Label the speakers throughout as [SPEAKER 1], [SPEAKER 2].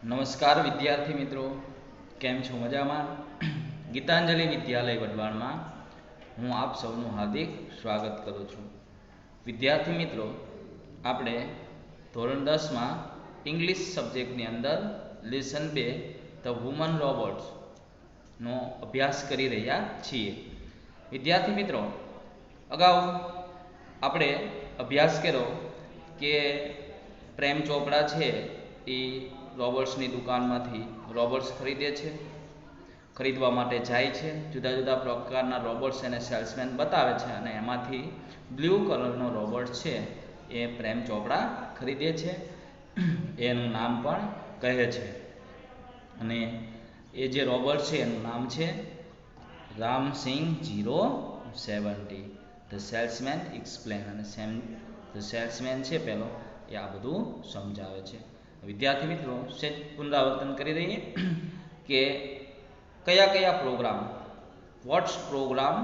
[SPEAKER 1] નમસ્કાર વિદ્યાર્થી મિત્રો, કેમ છો? મજામાં? ગીતાંજલિ વિદ્યાલય વઢવાણમાં હું આપ સૌનું હાર્દિક સ્વાગત કરું છું. વિદ્યાર્થી મિત્રો, આપણે ધોરણ 10માં ઇંગ્લિશ સબ્જેક્ટની અંદર લેસન 2 ધ વુમન રોબોટ્સનો અભ્યાસ કરી રહ્યા છીએ. વિદ્યાર્થી મિત્રો, અગાઉ આપણે અભ્યાસ કર્યો કે પ્રેમ ચોપડા છે એ રોબોટ્સની દુકાનમાંથી રોબોટ્સ ખરીદે છે, ખરીદવા માટે જાય છે. જુદા જુદા પ્રકારના રોબોટ્સ એને સેલ્સમેન બતાવે છે અને એમાંથી બ્લુ કલરનો રોબોટ છે એ પ્રેમ ચોપડા ખરીદે છે. એનું નામ પણ કહે છે અને એ જે રોબોટ છે એનું નામ છે રામસિંગ 070. The salesman explain. અને ધ સેલ્સમેન છે પેલો એ આ બધું સમજાવે છે. વિદ્યાર્થી મિત્રો, સેજ પુનરાવર્તન કરી દઈએ કે કયા કયા program, what's program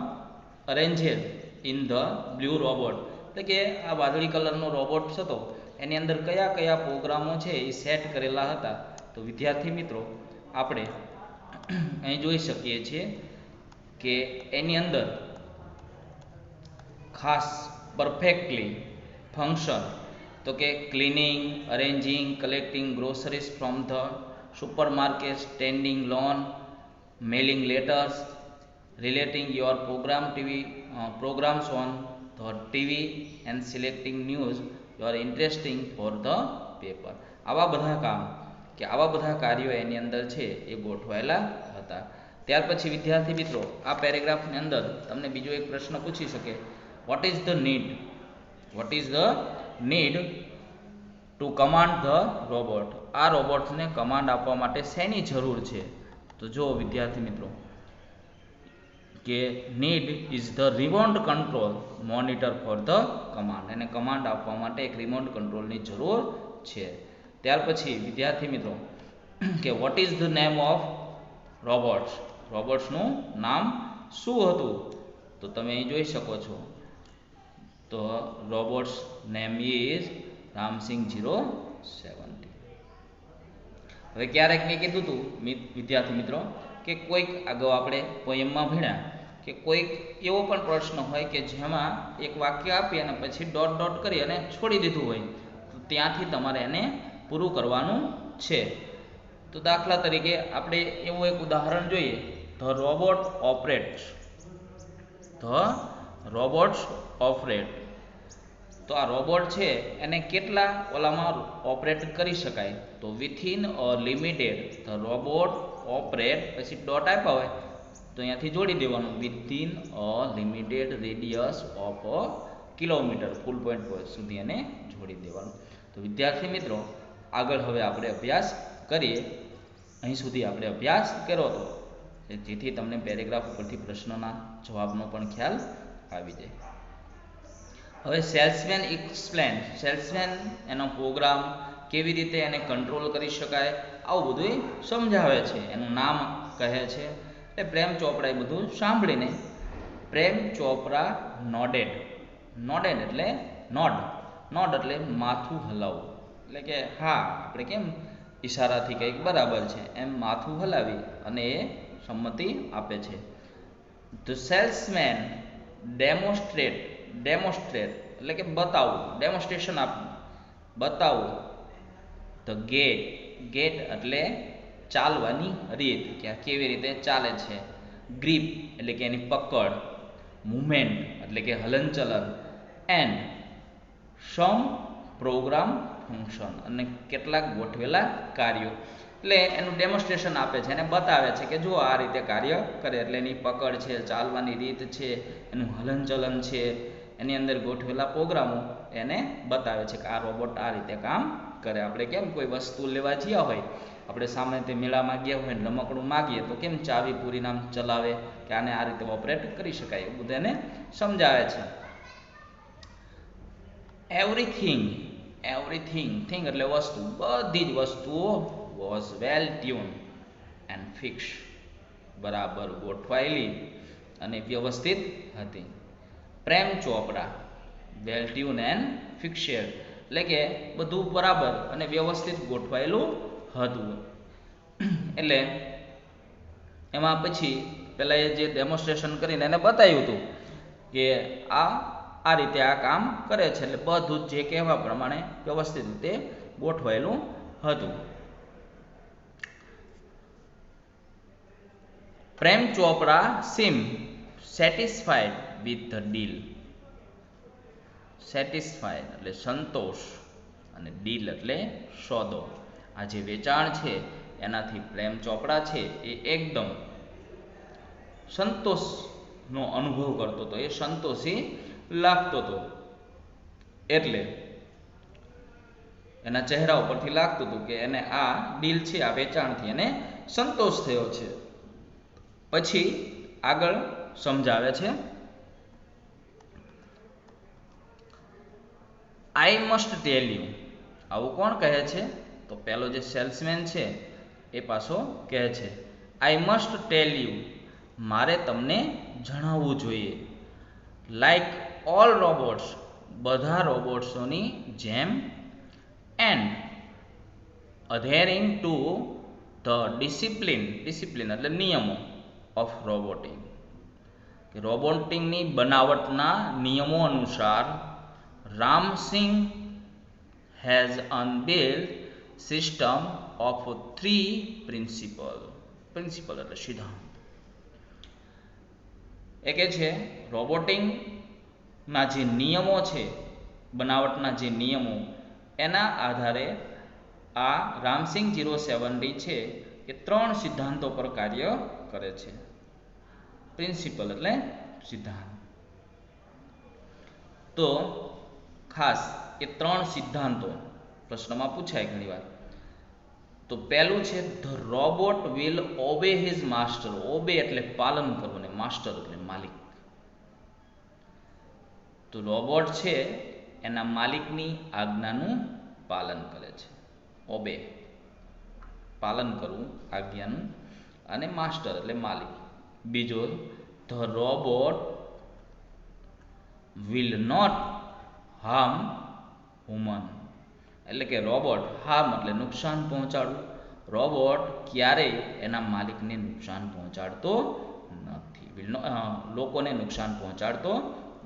[SPEAKER 1] arranged in the blue robot, એટલે કે આ વાદળી કલરનો રોબોટ હતો એની અંદર કયા કયા પ્રોગ્રામો છે એ સેટ કરેલા હતા. તો વિદ્યાર્થી મિત્રો, આપણે અહીં જોઈ શકીએ છીએ કે એની અંદર ખાસ પરફેક્ટલી ફંક્શન તો કે cleaning, arranging, collecting groceries from the supermarket, standing lawn, mailing letters, relating your programs on the TV and selecting news you are interesting for the paper. આવા બધા કામ કે આવા બધા કાર્યો એની અંદર છે એ ગોઠવાયેલા હતા. ત્યાર પછી વિદ્યાર્થી મિત્રો, આ પેરેગ્રાફની અંદર તમને બીજો એક પ્રશ્ન પૂછી શકે, vote is the need to command the robot. આ રોબોટ્સને કમાન્ડ આપવા માટે શેની જરૂર છે? તો જો વિદ્યાર્થી મિત્રો કે need is the remote control monitor for the command. એને કમાન્ડ આપવા માટે એક રિમોટ કંટ્રોલની જરૂર છે. ત્યાર પછી વિદ્યાર્થી મિત્રો કે what is the name of robots. રોબોટ્સનું નામ શું હતું? તો તમે અહીં જોઈ શકો છો. તો રોબોટ્સ નેમ ઇઝ રામસિંગ 070. હવે ક્યારેક મેં કીધું હતું વિદ્યાર્થી મિત્રો કે કોઈક અગાઉ આપણે પોયમમાં ભણ્યા કે કોઈક એવો પણ પ્રશ્ન હોય કે જેમાં એક વાક્ય આપી અને પછી ડોટ ડોટ કરી અને છોડી દીધું હોય, તો ત્યાંથી તમારે એને પૂરું કરવાનું છે. તો દાખલા તરીકે આપણે એવું એક ઉદાહરણ જોઈએ, ધ રોબોટ્સ ઓપરેટ. તો આ રોબોટ છે એને કેટલા ઓલામાં ઓપરેટ કરી શકાય? તો within a limited, the robot operate, પછી ડોટ આપ્યા હોય તો અહીંયાથી જોડી દેવાનું, within a limited radius of a kilometre, full point સુધી એને જોડી દેવાનું. તો વિદ્યાર્થી મિત્રો, આગળ હવે આપણે અભ્યાસ કરીએ. અહીં સુધી આપણે અભ્યાસ કર્યો હતો જેથી તમને પેરેગ્રાફ ઉપરથી પ્રશ્નના જવાબનો પણ ખ્યાલ આવી જાય. હવે સેલ્સમેન એક્સપ્લેન. સેલ્સમેન એનો પ્રોગ્રામ કેવી રીતે એને કંટ્રોલ કરી શકાય આવું બધું સમજાવે છે, એનું નામ કહે છે. એટલે પ્રેમ ચોપડા એ બધું સાંભળીને પ્રેમ ચોપરા નોડેડ એટલે નોડ એટલે માથું હલાવવું, એટલે કે હા, આપણે કેમ ઈશારાથી કંઈક બરાબર છે એમ માથું હલાવી અને એ સંમતિ આપે છે. ધ સેલ્સમેન ડેમોન્સ્ટ્રેટ એટલે કે બતાવવું, ડેમોન્સ્ટ્રેશન આપવું, બતાવવું. ધ ગેટ એટલે ચાલવાની રીત, કે આ કેવી રીતે ચાલે છે. ગ્રીપ એટલે કે એની પકડ. મુવમેન્ટ એટલે કે હલનચલન. એન્ડ સમ પ્રોગ્રામ ફંક્શન, અને કેટલાક ગોઠવેલા કાર્યો. એટલે એનું ડેમોન્સ્ટ્રેશન આપે છે, એને બતાવે છે કે જો આ રીતે કાર્ય કરે. એટલે એની પકડ છે, ચાલવાની રીત છે, એનું હલનચલન છે, એની અંદર ગોઠવેલા પ્રોગ્રામો એને બતાવે છે કે આ રોબોટ આ રીતે કામ કરે. આપણે કેમ કોઈ વસ્તુ લેવા ગયા હોય, આપણે સામે તે મેળામાં ગયા હોય ને રમકડું માગીએ તો કેમ ચાવી પૂરી નામ ચલાવે કે આને આ રીતે ઓપરેટ કરી શકાય, એવું બધું એને સમજાવે છે. એવરીથિંગ એટલે વસ્તુ, બધી જ વસ્તુઓ was well tune and fix, બરાબર ગોઠવાયેલી અને વ્યવસ્થિત હતી. પ્રેમ ચોપડા વેલ ટ્યુન એન્ડ ફિક્સેડ, એટલે કે બધું બરાબર અને વ્યવસ્થિત ગોઠવાયેલું હતું. એટલે એમાં પછી પેલા એ જે ડેમોન્સ્ટ્રેશન કરીને એને બતાવ્યું હતું કે આ રીતે આ કામ કરે છે. એટલે બધું જે કહેવા પ્રમાણે વ્યવસ્થિત રીતે ગોઠવાયેલું હતું. Prem Chopra seem satisfied with the deal. Satisfied એટલે સંતોષ અને ડીલ એટલે સોદો. આ જે વેચાણ છે એનાથી પ્રેમ ચોપડા છે એ એકદમ સંતોષનો અનુભવ કરતો હતો, એ સંતોષી લાગતો હતો. એટલે એના ચહેરા ઉપરથી લાગતું હતું કે એને આ ડીલ છે, આ વેચાણથી એને સંતોષ થયો છે. પછી આગળ સમજાવે છે, આઈ મસ્ટ ટેલ યુ. આવું કોણ કહે છે? તો પેલો જે સેલ્સમેન છે એ પાછો કહે છે, આઈ મસ્ટ ટેલ યુ, મારે તમને જણાવવું જોઈએ, લાઈક ઓલ રોબોટ્સ, બધા રોબોટ્સોની જેમ, and adhering to the discipline, discipline એટલે નિયમો, ઓફ રોબોટિંગ, કે રોબોટિંગની બનાવટના નિયમો અનુસાર Ramsingh has inbuilt system of 3 principle. Principle એટલે સિદ્ધાંત. એ કે છે રોબોટિંગના જે નિયમો છે, બનાવટના જે નિયમો, એના આધારે આ રામસિંગ 07D છે એ 3 સિદ્ધાંતો પર કાર્ય કરે છે. પ્રિન્સિપલ એટલે સિદ્ધાંત. તો ખાસ એ 3 સિદ્ધાંતો પ્રશ્નમાં પૂછાય ઘણી વાર. તો પહેલું છે the robot will obey his master. Obey એટલે પાલન કરવું ને માસ્ટર એટલે માલિક. તો રોબોટ છે એના માલિકની આજ્ઞાનું પાલન કરે છે. ઓબે પાલન કરવું આજ્ઞાનું, અને માસ્ટર એટલે માલિક. બીજો the robot will not harm human. એટલે કે રોબોટ, હાર્મ એટલે નુકસાન પહોંચાડવું, રોબોટ ક્યારેય એના માલિકને નુકસાન પહોંચાડતો નથી, લોકોને નુકસાન પહોંચાડતો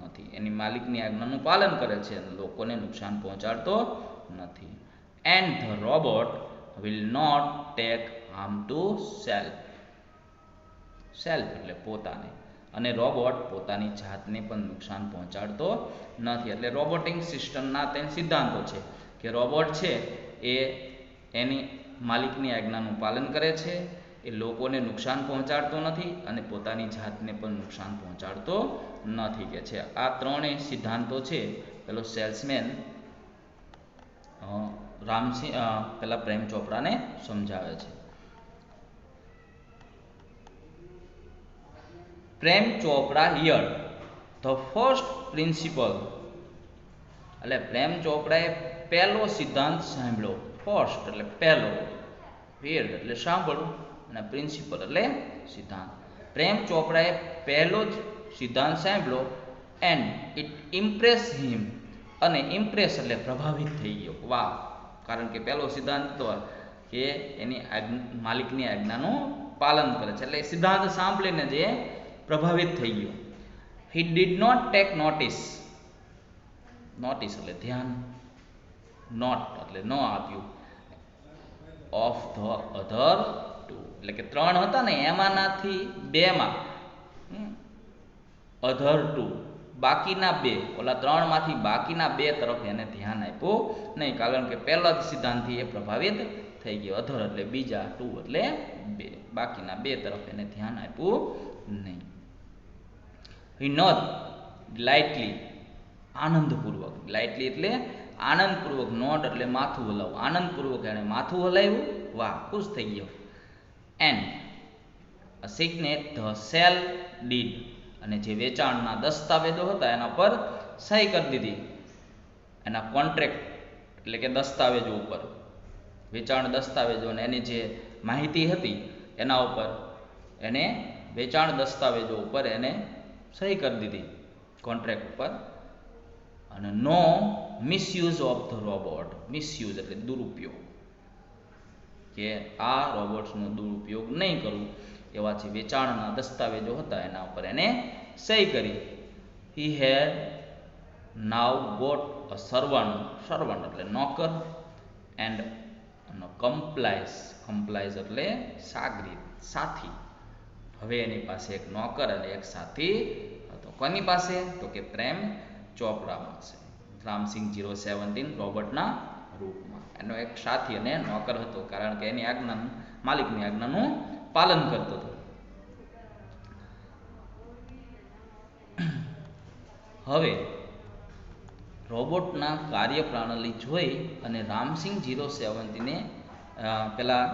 [SPEAKER 1] નથી. એની માલિકની આજ્ઞાનું પાલન કરે છે અને લોકોને નુકસાન પહોંચાડતો નથી. And the robot will not take harm to self. Self એટલે પોતાને, અને રોબોટ પોતાની જાતને પણ નુકસાન પહોંચાડતો નથી. એટલે રોબોટિંગ સિસ્ટમના 3 સિદ્ધાંતો છે કે રોબોટ છે એ એની માલિકની આજ્ઞાનું પાલન કરે છે, એ લોકોને નુકસાન પહોંચાડતો નથી અને પોતાની જાતને પણ નુકસાન પહોંચાડતો નથી કે છે. આ 3 સિદ્ધાંતો છે પેલો સેલ્સમેન રામસિંહ પેલા પ્રેમ ચોપડાને સમજાવે છે. પ્રેમ ચોપડા હિયર ધ ફર્સ્ટ પ્રિન્સિપલ. એટલે પ્રેમ ચોપડાએ પહેલો સિદ્ધાંત સાંભળ્યો. ફર્સ્ટ એટલે પહેલો, હિયર એટલે સાંભળવું, અને પ્રિન્સિપલ એટલે સિદ્ધાંત. પ્રેમ ચોપડાએ પહેલો જ સિદ્ધાંત સાંભળ્યો. એન્ડ ઇટ ઇમ્પ્રેસ હિમ. અને ઇમ્પ્રેસ એટલે પ્રભાવિત થઈ ગયો. વાહ! કારણ કે પહેલો સિદ્ધાંત તો કે એની માલિકની આજ્ઞાનું પાલન કરે છે. એટલે સિદ્ધાંત સાંભળીને જે પ્રભાવિત થઈ ગયો. He did not take notice. Notice એટલે ધ્યાન, નોટ એટલે ન આપ્યું, ઓફ ધ અધર 2 એટલે કે 3 હતા ને એમાંનાથી 2માં અધર 2 બાકીના 2, ઓલા 3 માંથી બાકીના 2 તરફ એને ધ્યાન આપ્યું નહીં. કારણ કે પહેલા જ સિદ્ધાંતથી એ પ્રભાવિત થઈ ગયો. અધર એટલે બીજા, 2 એટલે 2, બાકીના 2 તરફ એને ધ્યાન આપ્યું નહીં. હી નોટ લાઇટલી આનંદપૂર્વક, લાઇટલી એટલે આનંદપૂર્વક, નોટ એટલે માથું હલાવવું, આનંદપૂર્વક એણે માથું હલાવ્યું. વાહ! ખુશ થઈ ગયો. And signed the sale deed. અને જે વેચાણના દસ્તાવેજો હતા એના પર સહી કરી દીધી. એના કોન્ટ્રાક્ટ એટલે કે દસ્તાવેજો ઉપર, વેચાણ દસ્તાવેજો અને એની જે માહિતી હતી એના ઉપર એને વેચાણ દસ્તાવેજો ઉપર એને સહી કરી દીધી કોન્ટ્રાક્ટ ઉપર. અને no misuse of the robot. Misuse એટલે દુરુપયોગ, કે આ રોબોટ્સનો દુરુપયોગ નહીં કરું એવા જે વેચાણના દસ્તાવેજો હતા એના ઉપર એને સહી કરી. હી હેડ નાવ ગોટ અ સર્વન્ટ એટલે નોકર, એન્ડ કમ્પ્લાઇઝ એટલે સાથી. હવે એની પાસે એક નોકર અને એક સાથી હતો. કોની પાસે? તો કે પ્રેમ ચોપરા પાસે. રામસિંહ 017 રોબોટના રૂપમાં એનો એક સાથી અને નોકર હતો, કારણ કે એની માલિકની આજ્ઞાનું પાલન કરતો હતો. હવે રોબોટના કાર્યપ્રણાલી જોઈ અને રામસિંહ 017ને પેલા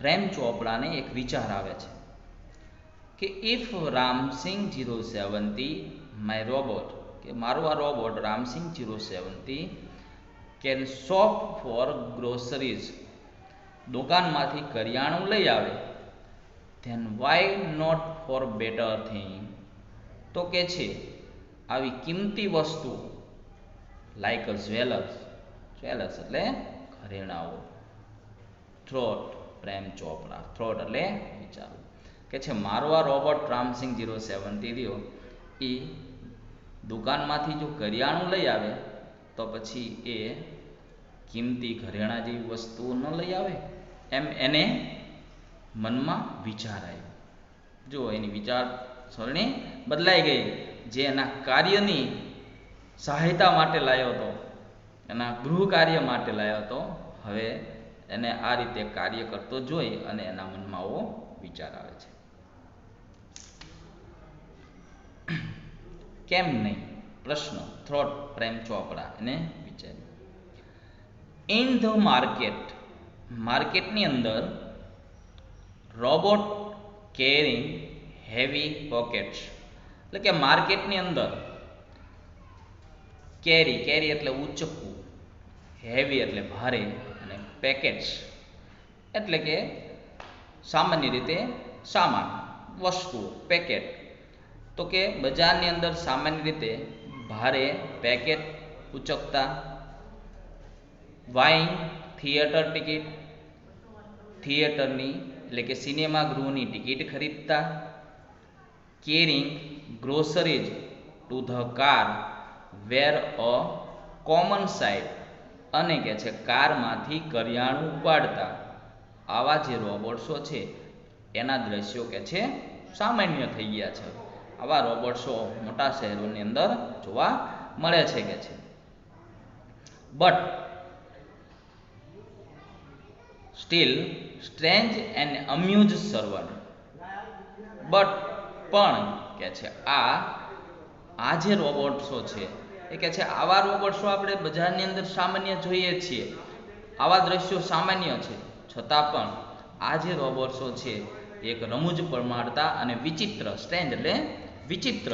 [SPEAKER 1] પ્રેમ ચોપડાને એક વિચાર આવે છે કે ઇફ રામસિંહ 017 માય રોબોટ, કે મારો આ robot Ramsingh 017 can shop for groceries, દુકાનમાંથી કરિયાણું લઈ આવે, then why not for better thing, તો કે છે આવી કિંમતી વસ્તુ લાઈક અ જ્વેલર્સ એટલે ઘરેણાઓ, થ્રોટ પ્રેમ ચોપડા, થ્રોટ એટલે વિચારો, કે છે મારો આ રોબોટ રામસિંહ 017 રહ્યો એ દુકાનમાંથી જો કરિયાણું લઈ આવે તો પછી એ કિંમતી ઘરેણા જેવી વસ્તુઓ ન લઈ આવે, એમ એને મનમાં વિચાર આવ્યો. જો એની વિચારસરણી બદલાઈ ગઈ. જે એના કાર્યની સહાયતા માટે લાવ્યો હતો, એના ગૃહ કાર્ય માટે લાવ્યો હતો, હવે એને આ રીતે કાર્ય કરતો જોઈ અને એના મનમાં આવો વિચાર આવે છે. કેમ નહીં? પ્રશ્ન. થ્રોટ પ્રેમ ચોપડા એને વિચાર્યું. ઇન ધ માર્કેટની અંદર રોબોટ કેરિંગ હેવી પોકેટ્સ, એટલે કે માર્કેટની અંદર કેરી એટલે ઉચકવું, હેવી એટલે ભારે, અને પેકેટ્સ એટલે કે સામાન્ય રીતે સામાન, વસ્તુ, પેકેટ. તો કે બજારની અંદર સામાન્ય રીતે ભારે પેકેટ ઉચકતા, વાઇંગ થિયેટરની એટલે કે સિનેમા ગૃહની ટિકિટ ખરીદતા, carrying groceries to the car were a common sight, અને કે છે કારમાંથી કરિયાણું ઉપાડતા. આવા જે રોબોટ્સો છે એના દ્રશ્યો કે છે સામાન્ય થઈ ગયા છે. આવા રોબોટ્સો મોટા શહેરોની અંદર જોવા મળે છે કે છે. But still strange and amuse servant, પણ કે છે આ જે રોબોટ્સો છે એ કે છે આવા રોબોટ્સો આપણે બજારની અંદર સામાન્ય જોઈએ છીએ, આવા દ્રશ્યો સામાન્ય છે, છતાં પણ આ જે રોબોટ્સો છે એક રમૂજ પ્રમાણતા અને વિચિત્ર, સ્ટ્રેન્જ એટલે વિચિત્ર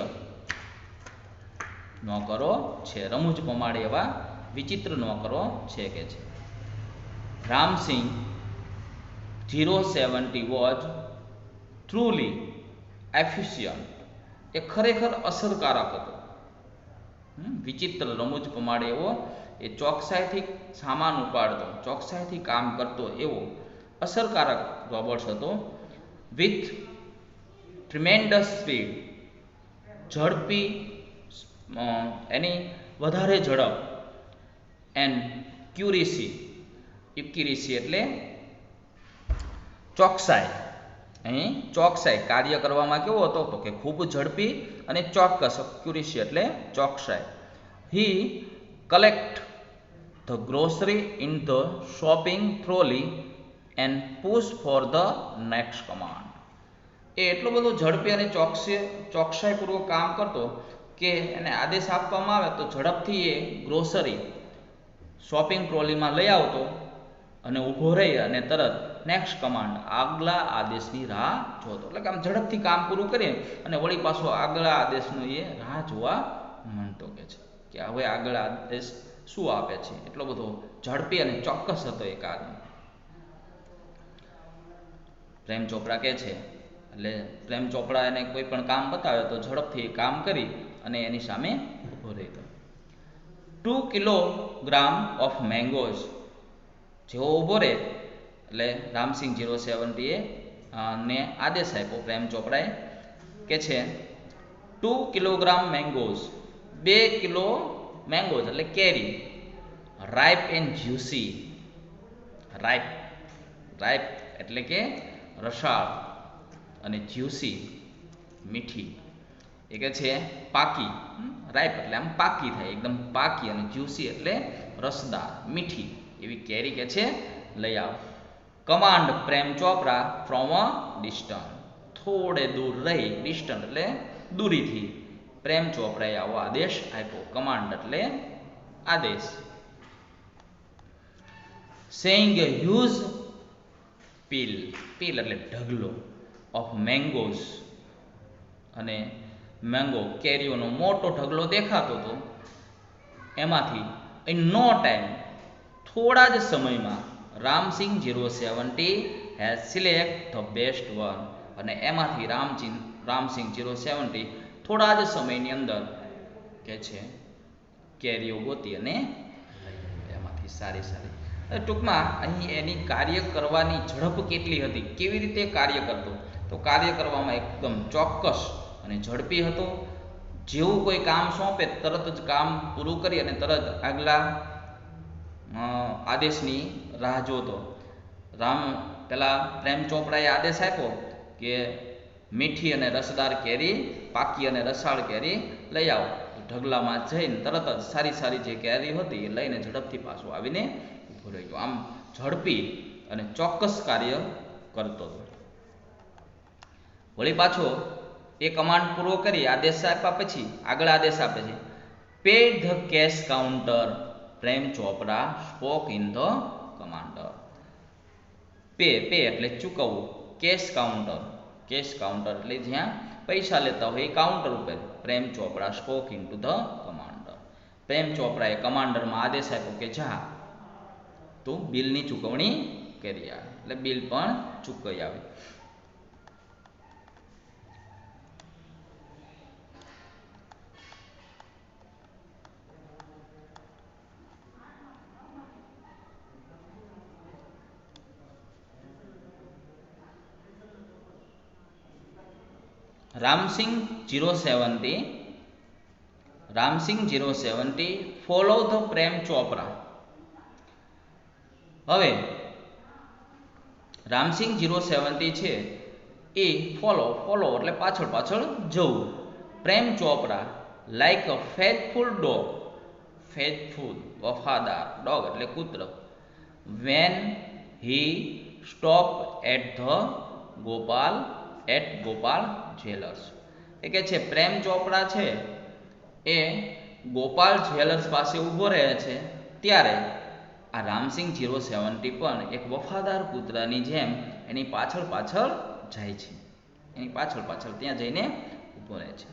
[SPEAKER 1] નોકરો છે, રમૂજ પમાડે એવા વિચિત્ર નોકરો છે કે છે. રામસિંહ 070 વોઝ ટ્રુલી એફિશિયન્ટ, એ ખરેખર અસરકારક હતો. વિચિત્ર રમૂજ પમાડે એવો, એ ચોકસાઈથી સામાન ઉપાડતો, ચોકસાઈથી કામ કરતો એવો અસરકારક રોબોટ્સ હતો. વિથ ટ્રીમેન્ડસ સ્પીડ, ઝડપી, એની વધારે ઝડપ, એન્ડ ક્યુરેસી એટલે ચોકસાઈ. અહીં ચોકસાઈ કાર્ય કરવામાં કેવો હતો તો કે ખૂબ ઝડપી અને ચોક્કસ, ક્યુરેસી એટલે ચોકસાઈ. He collect the grocery in the shopping trolley and push for the next command. એ એટલો બધો ઝડપી અને ચોકસાઈપૂર્વક કામ કરતો કે એને આદેશ આપવામાં આવે તો ઝડપથી એ ગ્રોસરી શોપિંગ ટ્રોલીમાં લઈ આવતો અને ઊભો રહી અને તરત નેક્સ્ટ કમાન્ડ આગલા આદેશની રાહ જોતો. એટલે કે આમ ઝડપથી કામ પૂરું કરી અને વળી પાછો આગલા આદેશનો એ રાહ જોવા માંડતો કે છે કે હવે આગળ આદેશ શું આપે છે. એટલો બધો ઝડપી અને ચોક્કસ હતો એ કાર્ય. પ્રેમ ચોપડા કે છે, એટલે પ્રેમ ચોપડા એને કોઈ પણ કામ બતાવે તો ઝડપથી કામ કરી અને એની સામે ઊભો રહેતો. 2 કિલોગ્રામ ઓફ મેંગોઝ, જેવો ઊભો રહે એટલે રામસિંહ 070 ને આદેશ આપ્યો પ્રેમ ચોપરાએ કે છે 2 કિલોગ્રામ મેંગોઝ, 2 કિલો મેંગોઝ એટલે કેરી, ripe and juicy, ripe ripe એટલે કે રસાળ અને જ્યુસી મીઠી, એ કે છે પાકી, રાઈપ એટલે આમ પાકી થાય એકદમ પાકી, અને જ્યુસી એટલે રસદાર મીઠી એવી કેરી કે છે લઈ આવો. Command Prem Chopra from a distance, થોડે દૂર રહી, ડિસ્ટન્સ એટલે દૂરીથી પ્રેમ ચોપરાએ આવો આદેશ આપ્યો. કમાન્ડ એટલે આદેશ. Saying a huge peel, peel એટલે ઢગલો, ઓફ મેંગોઝ અને મેંગો કેરીઓનો મોટો ઢગલો દેખાતો હતો. એમાંથી ઇન નો ટાઈમ થોડા જ સમયમાં Ramsingh 070 has select the best one, અને એમાંથી રામસિંહ 070 થોડા જ સમયની અંદર કે છે કેરીઓ ગોતી અને એમાંથી સારી સારી. ટૂંકમાં અહીં એની કાર્ય કરવાની ઝડપ કેટલી હતી, કેવી રીતે કાર્ય કરતો, તો કાર્ય કરવામાં એકદમ ચોક્કસ અને ઝડપી હતો. જેવું કોઈ કામ સોંપે તરત જ કામ પૂરું કરી અને તરત આગલા આદેશની રાહ જોતો. પેલા પ્રેમ ચોપરાએ આદેશ આપ્યો કે મીઠી અને રસદાર કેરી, પાકી અને રસાળ કેરી લઈ આવો. ઢગલામાં જઈને તરત જ સારી સારી જે કેરી હતી એ લઈને ઝડપથી પાછો આવીને ઊભો રહી ગયો. આમ ઝડપી અને ચોક્કસ કાર્ય કરતો હતો. વળી પાછો એ કમાન્ડ પૂરો કરી આદેશ આપ્યા પછી આગળ આદેશ આપે છે paid the cash counter, Prem Chopra spoke in the commander. Pay એટલે ચૂકવવું, કેશ કાઉન્ટર એટલે જ્યાં પૈસા લેતા હોય એ કાઉન્ટર ઉપર Prem Chopra spoke in to the commander. Prem ચોપરાએ કમાન્ડરમાં આદેશ આપ્યો કે જા તું બિલની ચૂકવણી કરી આવે, એટલે બિલ પણ ચૂકવી આવે. Ramsingh 070 follow the Prem Chopra. હવે રામસિંહ 070 છે એ ફોલો એટલે પાછળ જવું. Prem Chopra like a faithful dog, faithful વફાદાર, ડોગ એટલે કૂતરો. When he stop at Gopal jewellers, એ કે છે પ્રેમ ચોપરા છે એ ગોપાલ જ્વેલર્સ પાસે ઊભો રહે છે ત્યારે આ રામસિંહ 070 પણ એક વફાદાર કૂતરાની જેમ એની પાછળ જાય છે, એની પાછળ ત્યાં જઈને ઊભો રહે છે.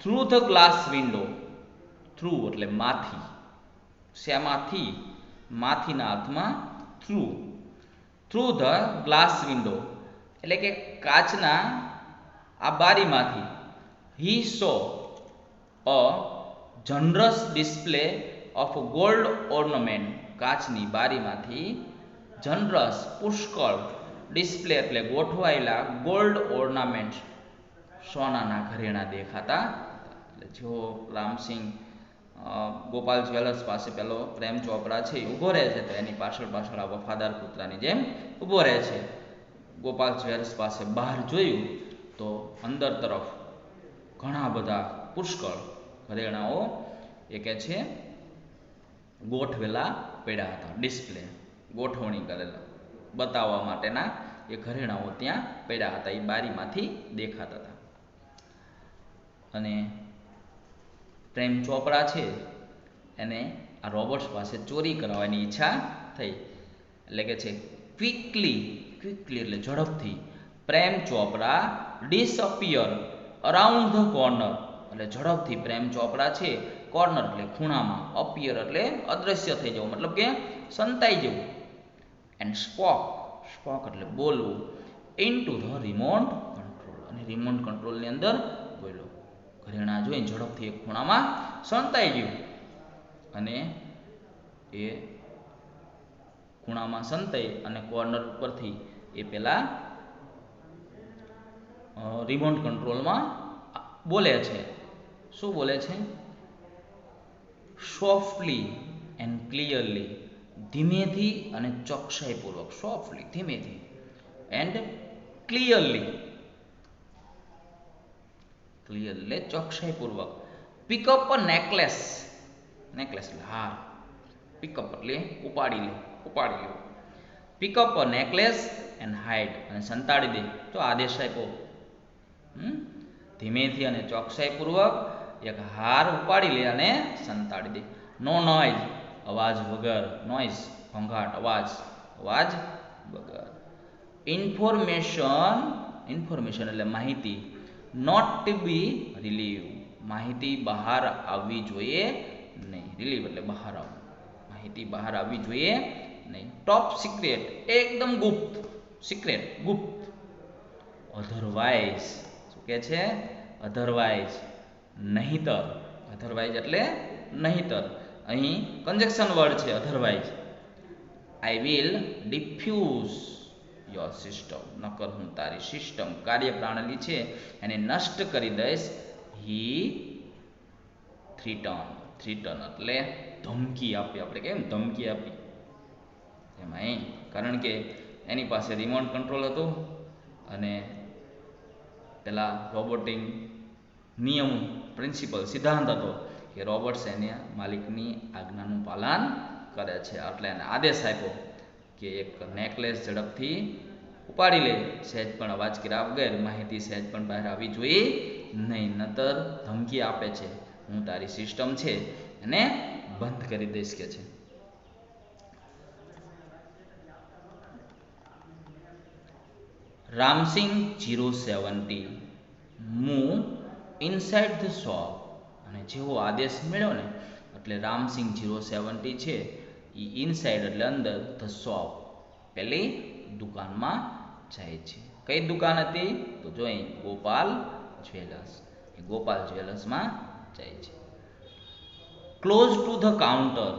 [SPEAKER 1] Through the glass window, through એટલે માંથી, શેમાંથી, માથીના અર્થમાં થ્રુ ધ ગ્લાસ વિન્ડો એટલે કે કાચના આ બારીમાંથી he saw a generous display of gold ornament, કાચની બારીમાંથી જનરસ પુષ્કળ, ડિસ્પ્લે એટલે ગોઠવાયેલા, ગોલ્ડ ઓર્નામેન્ટ સોનાના ઘરેણા દેખાતા. એટલે જો રામસિંહ ગોપાલ જ્વેલર્સ પાસે પેલો પ્રેમ ચોપરા છે એ ઊભો રહે છે તો એની પાછળ આ વફાદાર કૂતરાની જેમ ઊભો રહે છે. ગોપાલ જ્વેલર્સ પાસે બહાર જોયું તો અંદર તરફ ઘણા બધા પુષ્કળ ઘરેણાઓ એ કે છે ગોઠવેલા પડ્યા હતા, ડિસ્પ્લે ગોઠવણી કરેલા બતાવવા માટેના એ ઘરેણાઓ ત્યાં પડ્યા હતા, એ બારીમાંથી દેખાતા હતા. અને પ્રેમ ચોપરા છે એને આ રોબર્ટ્સ પાસે ચોરી કરાવવાની ઈચ્છા થઈ, એટલે કે છે ક્વિકલી એટલે ઝડપથી Prem Chopra disappear around the corner, એટલે ઝડપથી પ્રેમ ચોપરા છે કોર્નર એટલે ખૂણામાં, અપિયર એટલે અદ્રશ્ય થઈ જવું, મતલબ કે સંતાઈ જવું. એન્ડ સ્પોક એટલે બોલવું, ઇનટુ ધ રિમોટ કંટ્રોલ, અને રિમોટ કંટ્રોલની અંદર બોલ્યો. ઘરેણા જોઈને ઝડપથી એક ખૂણામાં સંતાઈ ગયું અને એ ખૂણામાં સંતાઈ અને કોર્નર પરથી એ પેલા રિમોટ કંટ્રોલમાં બોલે છે. શું બોલે છે? સોફ્ટલી એન્ડ ક્લિયરલી, ધીમેથી અને ચોકસાઈપૂર્વક. સોફ્ટલી ધીમેથી એન્ડ ક્લિયરલી, ક્લિયરલી ચોકસાઈપૂર્વક. પિકઅપ અ નેકલેસ, નેકલેસ એટલે હાર, પિકઅપ એટલે ઉપાડી લે, ઉપાડી લે. Pick up a necklace and hide, અને સંતાડી દે. તો આદેશ આપ્યો ધીમેથી અને ચોકસાઈપૂર્વક એક હાર ઉપાડી લે અને સંતાડી દે. નો નોઇઝ, અવાજ વગર. નોઇઝ ઘોંઘાટ, અવાજ, અવાજ વગર. ઇન્ફોર્મેશન, ઇન્ફોર્મેશન એટલે માહિતી. નોટ ટુ બી રિલીવ, માહિતી બહાર આવવી જોઈએ નહીં. રિલીવ એટલે બહાર આવવું, માહિતી બહાર આવવી જોઈએ નહીં. ટોપ સિક્રેટ, એકદમ ગુપ્ત, સિક્રેટ ગુપ્ત. અધરવાઇઝ, શું કે છે? અધરવાઇઝ, નહીતર. અધરવાઇઝ એટલે નહીતર. અહીં કન્જક્શન વર્ડ છે otherwise. I will diffuse your system, નકર હું તારી સિસ્ટમ, કાર્યપ્રણાલી છે એને નષ્ટ કરી દઈશ. હી થ્રીટન, થ્રીટન એટલે ધમકી આપી. આપણે કેમ ધમકી આપી એમાં કારણ કે એની પાસે રિમોટ કંટ્રોલ હતું અને પેલા રોબોટિક નિયમ, પ્રિન્સિપલ, સિદ્ધાંત હતો કે રોબોટ્સ એને માલિકની આજ્ઞાનું પાલન કરે છે. એટલે એને આદેશ આપ્યો કે એક નેકલેસ ઝડપથી ઉપાડી લે, સહેજ પણ અવાજ કર્યા વગર, માહિતી સહેજ પણ બહાર આવી જોઈએ નહીં, નતર ધમકી આપે છે હું તારી સિસ્ટમ છે એને બંધ કરી દઈશ કે છે. Ram Singh 070 move inside the shop, અને જેવો આદેશ મળ્યો ને એટલે રામસિંગ 070 છે એ ઇનસાઇડ એટલે અંદર, ધ શોપ પેલી દુકાનમાં જાય છે. કઈ દુકાન હતી? તો જોઈ ગોપાલ જ્વેલર્સ. એ ગોપાલ જ્વેલર્સમાં જાય છે. Close to the counter,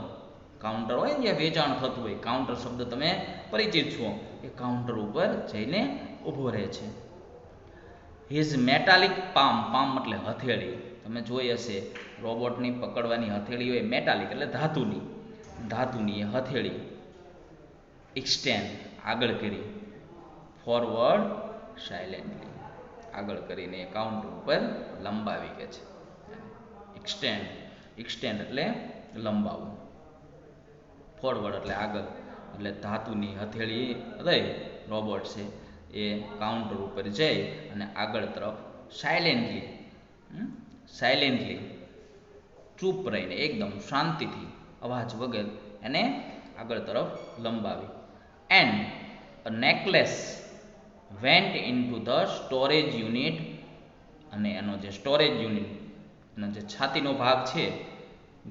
[SPEAKER 1] counter હોય ને જ્યાં વેચાણ થતું હોય, કાઉન્ટર શબ્દ તમે પરિચિત છો. એ કાઉન્ટર ઉપર જઈને ઊભો રહે છે. હિઝ મેટાલિક પામ, પામ એટલે હથેળી. તમે જોઈ હશે રોબોટની પકડવાની હથેળી હોય મેટાલિક એટલે ધાતુની, ધાતુની એ હથેળી એક્સટેન્ડ આગળ કરી, ફોરવર્ડ સાયલેન્ટલી આગળ કરીને કાઉન્ટર ઉપર લંબાવી કે છે. એક્સટેન્ડ, એક્સટેન્ડ એટલે લંબાવવું, ફોરવર્ડ એટલે આગળ, એટલે ધાતુની હથેળી રહી રોબોટ છે એ કાઉન્ટર ઉપર જઈ અને આગળ તરફ સાયલેન્ટલી, સાયલેન્ટલી ચૂપ રહીને એકદમ શાંતિથી અવાજ વગર એને આગળ તરફ લંબાવી. And a necklace vent into the storage unit, અને એનો જે સ્ટોરેજ યુનિટ, એનો જે છાતીનો ભાગ છે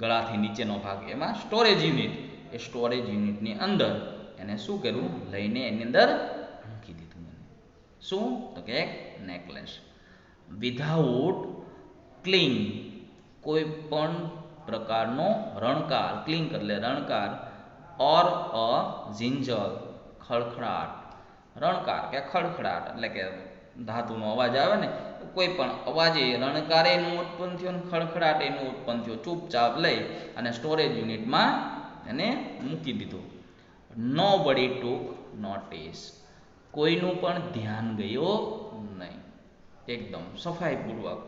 [SPEAKER 1] ગળાથી નીચેનો ભાગ, એમાં સ્ટોરેજ યુનિટ, એ સ્ટોરેજ યુનિટની અંદર એને શું કર્યું? લઈને એની અંદર મૂકી દીધું. શું? તો કે નેકલેસ. વિધાઉટ ક્લિંગ, કોઈ પણ પ્રકારનો રણકાર, ક્લિંક એટલે રણકાર, ઓર અ ઝિંજર ખડખડાટ, રણકાર કે ખડખડાટ એટલે કે ધાતુનો અવાજ આવે ને, કોઈ પણ અવાજ એ રણકાર એનું ઉત્પન્ન થયો ને ખડખડાટ એનું ઉત્પન્ન થયો. ચૂપચાપ લઈ અને સ્ટોરેજ યુનિટમાં એને મૂકી દીધું. નો બડી ટુક નોટિસ, કોઈનું પણ ધ્યાન ગયું નહીં. એકદમ સફાઈપૂર્વક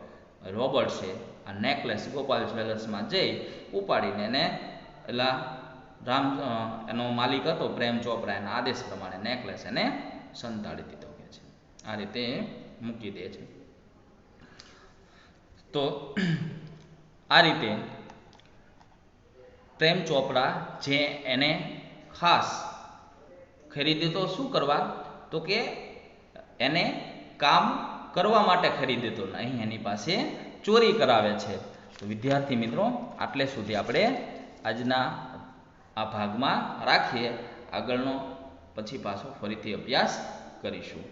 [SPEAKER 1] રોબોટ છે આ નેકલેસ ગોપાલ જ્વેલર્સમાં જઈ ઉપાડીને એને એલા એનો માલિક હતો પ્રેમ ચોપરા, એના આદેશ પ્રમાણે નેકલેસ એને સંતાડી દીધો કે છે. આ રીતે મૂકી દે છે. તો આ રીતે પ્રેમ ચોપરા જે એને ખાસ ખરીદ્યો તો શું કરવા? તો કે એને કામ કરવા માટે ખરીદ્યો તો, અહીં એની પાસે ચોરી કરાવે છે. તો વિદ્યાર્થી મિત્રો, આટલે સુધી આપણે આજના આ ભાગમાં રાખીએ. આગળનો પછી પાછો ફરીથી અભ્યાસ કરીશું.